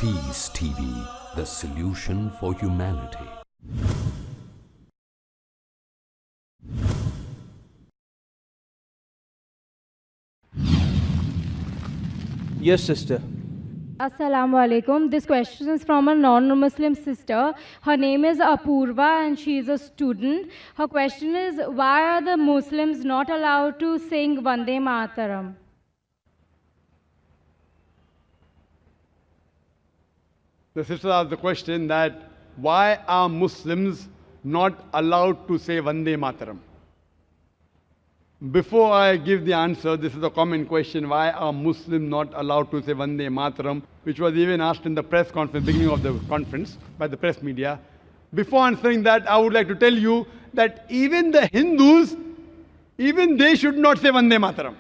Peace TV, the solution for humanity. Yes, sister. Assalamu alaikum. This question is from a non-Muslim sister. Her name is Apurva and she is a student. Her question is, why are the Muslims not allowed to sing Vande Mataram? The sister asked the question that why are Muslims not allowed to say Vande Mataram? Before I give the answer, this is a common question, why are Muslims not allowed to say Vande Mataram, which was even asked in the press conference, beginning of the conference, by the press media. Before answering that, I would like to tell you that even the Hindus, even they should not say Vande Mataram.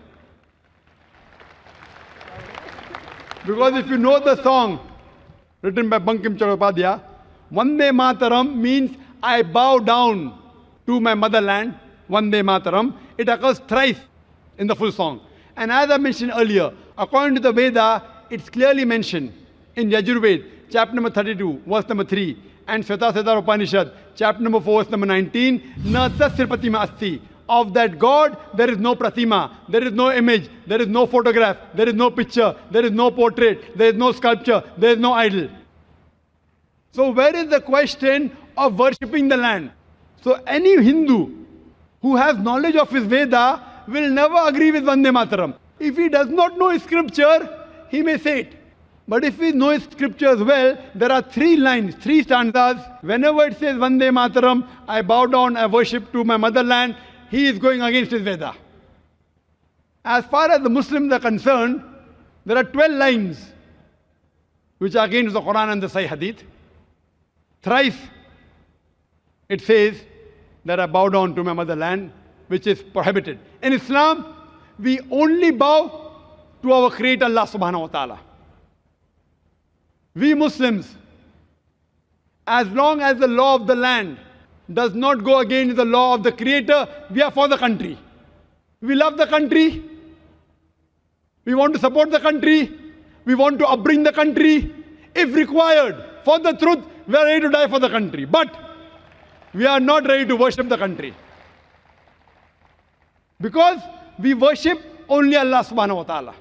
Because if you know the song, written by Bankim Chattopadhyay, Vande Mataram means I bow down to my motherland, Vande Mataram. It occurs thrice in the full song. And as I mentioned earlier, according to the Veda, it's clearly mentioned in Yajurveda, chapter number 32, verse number 3, and Svetasvatara Upanishad, chapter number 4, verse number 19, Na tasya pratima asti. Of that God, there is no pratima, there is no image, there is no photograph, there is no picture, there is no portrait, there is no sculpture, there is no idol. So where is the question of worshipping the land? So any Hindu who has knowledge of his Veda will never agree with Vande Mataram. If he does not know his scripture, he may say it. But if he knows scriptures well, there are 3 lines, 3 stanzas. Whenever it says Vande Mataram, I bow down, I worship to my motherland, he is going against his Veda. As far as the Muslims are concerned, there are 12 lines which are against the Quran and the Sahih Hadith. Thrice it says that I bow down to my motherland, which is prohibited. In Islam, we only bow to our Creator Allah subhanahu wa ta'ala. We Muslims, as long as the law of the land does not go against the law of the Creator, we are for the country. We love the country. We want to support the country. We want to upbring the country. If required, for the truth, we are ready to die for the country. But we are not ready to worship the country. Because we worship only Allah subhanahu wa ta'ala.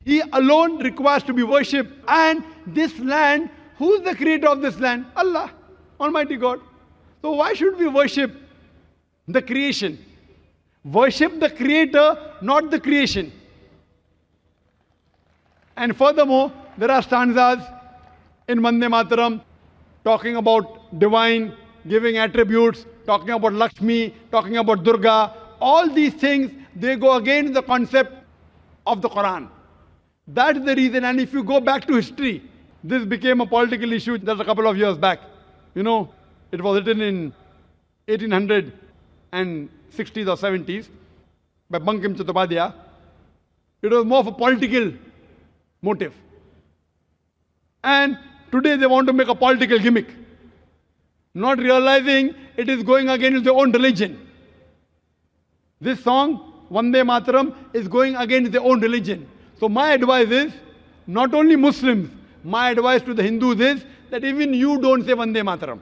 He alone requires to be worshipped. And this land, who is the creator of this land? Allah, Almighty God. So why should we worship the creation? Worship the creator, not the creation. And furthermore, there are stanzas in Vande Mataram talking about divine, giving attributes, talking about Lakshmi, talking about Durga. All these things, they go against the concept of the Quran. That's the reason. And if you go back to history, this became a political issue just a couple of years back. You know, it was written in 1860s or 70s by Bankim Chattopadhyay. It was more of a political motive. And today they want to make a political gimmick, not realizing it is going against their own religion. This song, Vande Mataram, is going against their own religion. So my advice is, not only Muslims, my advice to the Hindus is that even you don't say Vande Mataram.